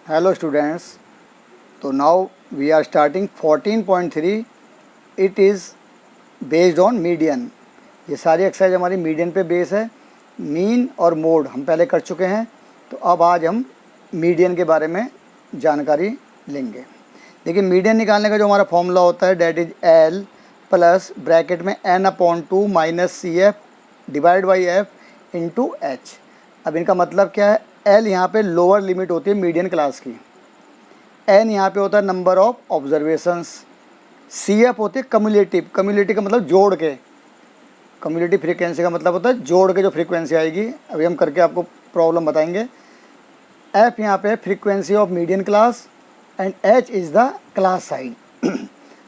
Hello students. So now we are starting 14.3. It is based on median. ये सारी exercise हमारी median पे base है. मीन और मोड हम पहले कर चुके हैं, तो अब आज हम मीडियन के बारे में जानकारी लेंगे. देखिए, मीडियन निकालने का जो हमारा फॉर्मूला होता है that is L plus bracket में n/2 minus C F divide by F into H. अब इनका मतलब क्या है? एल यहाँ पे लोअर लिमिट होती है मीडियन क्लास की, एन यहाँ पे होता है number of observations, C F होती है कम्युलेटिव. कम्युलेटिव का मतलब जोड़ के, कम्युलेटिव फ्रीक्वेंसी का मतलब होता है जोड़ के जो फ्रीक्वेंसी आएगी. अभी हम करके आपको प्रॉब्लम बताएंगे. एफ यहाँ पे frequency of median class and H is the class size.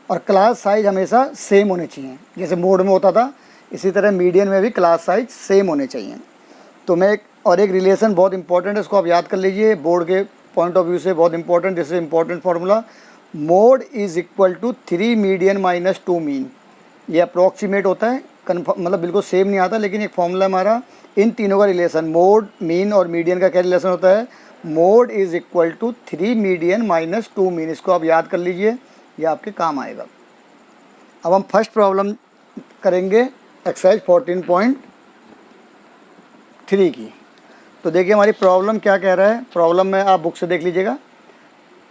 और क्लास साइज हमेशा सेम होने चाहिए. जैसे मोड में होता था, इसी तरह मीडियन में भी क्लास साइज सेम होने चाहिए. तो मैं एक रिलेशन बहुत इंपॉर्टेंट है, इसको आप याद कर लीजिए. बोर्ड के पॉइंट ऑफ व्यू से बहुत important, this is important formula. Mode is equal to 3 median minus 2 mean. ये अप्रॉक्सीमेट होता है, मतलब बिल्कुल सेम नहीं आता, लेकिन एक फॉर्मूला हमारा इन तीनों का रिलेशन, मोड, मीन और मीडियन का क्या रिलेशन होता है? Mode is equal to 3 median minus 2 mean. इसको आप याद कर लीजिए, ये आपके काम आएगा. अब हम फर्स्ट प्रॉब्लम करेंगे एक्सरसाइज 14.3 की. तो देखिए हमारी प्रॉब्लम क्या कह रहा है. प्रॉब्लम में आप बुक से देख लीजिएगा,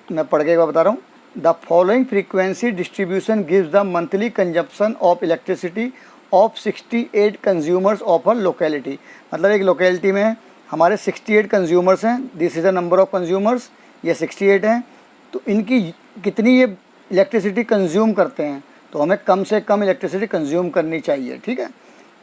मैं पढ़ के एक बार बता रहा हूँ. The following frequency distribution gives the monthly consumption of elasticity of 68 consumers of a locality. मतलब एक लोकेलिटी में हमारे 68 कंज्यूमर्स हैं. This is the number of consumers, ये 68 हैं. तो इनकी कितनी ये इलेक्ट्रिसिटी कंज्यूम करते हैं, तो हमें कम से कम इलेक्ट्रिसिटी कंज्यूम करनी चाहिए. ठीक है,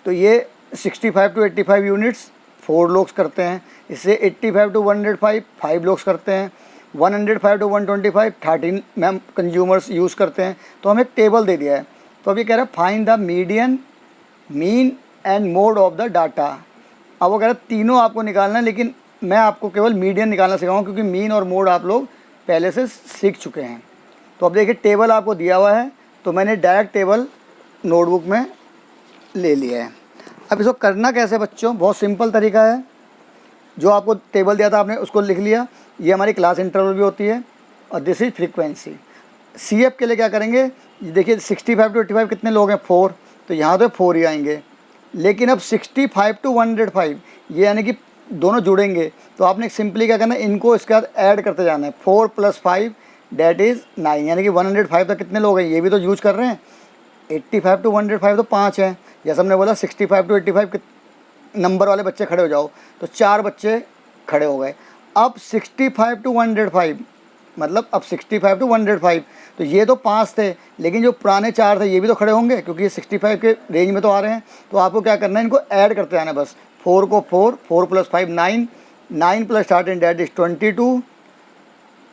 तो ये 65 टू 85 यूनिट्स 4 लोग करते हैं. इससे 85 टू 105 5 लोग करते हैं. 105 टू 125 13 मैम कंज्यूमर्स यूज़ करते हैं. तो हमें एक टेबल दे दिया है. तो अभी कह रहा है find the median, mean and mode of the data. अब वो कह रहा है तीनों आपको निकालना है, लेकिन मैं आपको केवल मीडियन निकालना सिखाऊंगा, क्योंकि मीन और मोड आप लोग पहले से सीख चुके हैं. तो अब देखिए टेबल आपको दिया हुआ है, तो मैंने डायरेक्ट टेबल नोटबुक में ले लिया है. अब इसको करना कैसे बच्चों? बहुत सिंपल तरीका है. जो आपको टेबल दिया था आपने उसको लिख लिया. ये हमारी क्लास इंटरवल भी होती है, और this is frequency. C F के लिए क्या करेंगे? देखिए 65 टू 85 कितने लोग हैं? 4. तो यहाँ तो 4 ही आएंगे. लेकिन अब 65 टू 105 ये यानी कि दोनों जुड़ेंगे. तो आपने सिंपली क्या करना है, इनको इसके बाद ऐड करते जाना है. 4 + 5 डेट इज़ 9, यानी कि 105 तक कितने लोग हैं? ये भी तो यूज कर रहे हैं. 85 टू 105 तो 5 हैं. जैसे हमने बोला 65 टू 85 नंबर वाले बच्चे खड़े हो जाओ, तो 4 बच्चे खड़े हो गए. अब 65 टू 105 मतलब अब 65 टू 105, तो ये तो 5 थे, लेकिन जो पुराने 4 थे ये भी तो खड़े होंगे, क्योंकि ये 65 के रेंज में तो आ रहे हैं. तो आपको क्या करना है, इनको ऐड करते जाना है बस. 4 को 4, 4 + 5 9, 9 + 13 that is 22,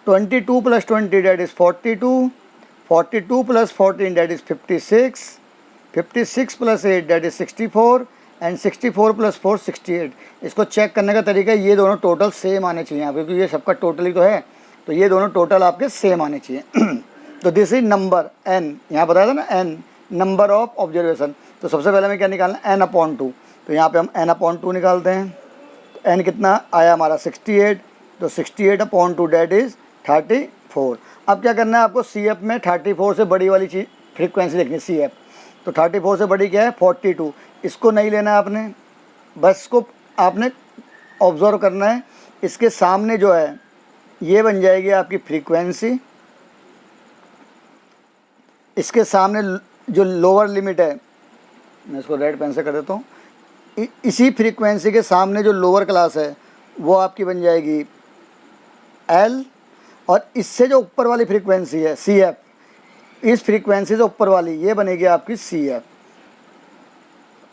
22 + 20 that is 42, 42 + 14 that is 56, 56 + 8 that is 64 and 64 + 4 68. इसको चेक करने का तरीका है, ये दोनों टोटल सेम आने चाहिए यहाँ पे, क्योंकि ये सबका टोटल ही तो है. तो ये दोनों टोटल आपके सेम आने चाहिए. तो दिस इज नंबर एन, यहाँ बताया था ना एन, नंबर ऑफ ऑब्जर्वेशन. तो सबसे पहले हमें क्या निकालना है? n/2. तो यहाँ पे हम n/2 निकालते हैं. तो n कितना आया हमारा? 68. तो 68/2 डेट इज़ 34. अब क्या करना है आपको? सी एफ में 34 से बड़ी वाली चीज़ फ्रीक्वेंसी देखनी है, सी एफ. तो 34 से बड़ी क्या है? 42. इसको नहीं लेना है आपने, बस इसको आपने ऑब्जर्व करना है. इसके सामने जो है ये बन जाएगी आपकी फ्रीक्वेंसी. इसके सामने जो लोअर लिमिट है, मैं इसको रेड पेन से कर देता हूँ. इसी फ्रीक्वेंसी के सामने जो लोअर क्लास है वो आपकी बन जाएगी एल. और इससे जो ऊपर वाली फ्रीक्वेंसी है सी एफ, इस फ्रीक्वेंसी से ऊपर वाली ये बनेगी आपकी सी एफ.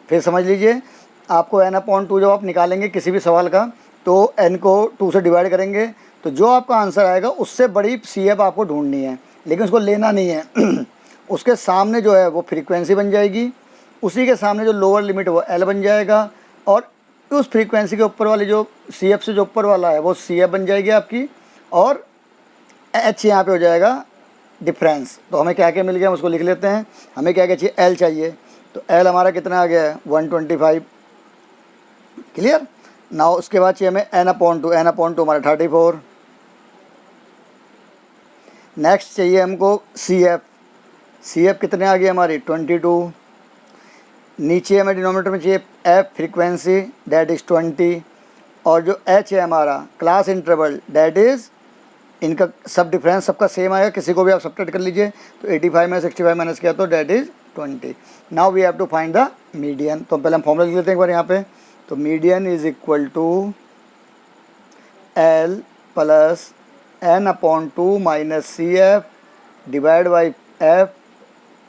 फिर समझ लीजिए, आपको n/2 जब आप निकालेंगे किसी भी सवाल का, तो n को 2 से डिवाइड करेंगे, तो जो आपका आंसर आएगा उससे बड़ी सी एफ आपको ढूंढनी है, लेकिन उसको लेना नहीं है. उसके सामने जो है वो फ्रीक्वेंसी बन जाएगी, उसी के सामने जो लोअर लिमिट है वो एल बन जाएगा, और उस फ्रीक्वेंसी के ऊपर वाली जो सी एफ से जो ऊपर वाला है वो सी एफ बन जाएगी आपकी, और एच यहाँ पे हो जाएगा डिफरेंस. तो हमें क्या क्या मिल गया हम उसको लिख लेते हैं. हमें क्या क्या चाहिए? एल चाहिए. तो एल हमारा कितना आ गया है? 125. क्लियर. नाउ उसके बाद चाहिए हमें n/2. n/2 हमारा 34. नेक्स्ट चाहिए हमको सी एफ कितने आ गए हमारी 22। नीचे हमें डिनोमिनेटर में चाहिए एफ फ्रीक्वेंसी दैट इज़ 20, और जो एच है हमारा क्लास इंटरवल दैट इज़, इनका सब डिफरेंस सबका सेम आएगा, किसी को भी आप सब्ट्रैक्ट कर लीजिए। तो 85 में 65 माइनस किया तो that is 20। Now we have to find the median. तो पहले हम फॉर्मूला लिख लेते हैं एक बार यहाँ पे। तो median is equal to L plus N upon 2 minus C F divide by F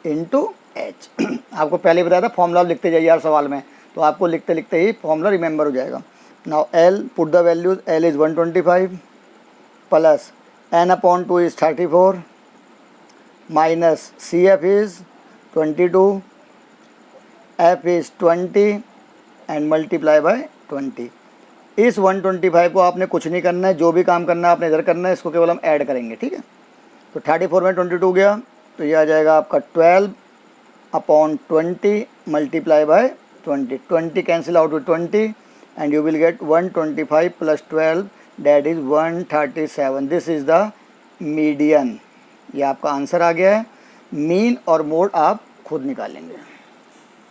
into H. आपको पहले बताया था फॉर्मूला लिखते जाइए यार सवाल में, तो आपको लिखते लिखते ही फॉर्मूला रिमेंबर हो जाएगा। Now L put the values, L is 125 plus n upon 2 is 34 minus CF is 22, F is 20 and multiply by 20। इस 125 को आपने कुछ नहीं करना है, जो भी काम करना है आपने इधर करना है, इसको केवल हम ऐड करेंगे, ठीक है। तो 34 में 22 गया तो ये आ जाएगा आपका 12 upon 20 multiply by 20। 20 cancel out with 20 and you will get 125 plus 12 that is 137। This is the median. ये आपका आंसर आ गया है। मीन और मोड आप खुद निकालेंगे।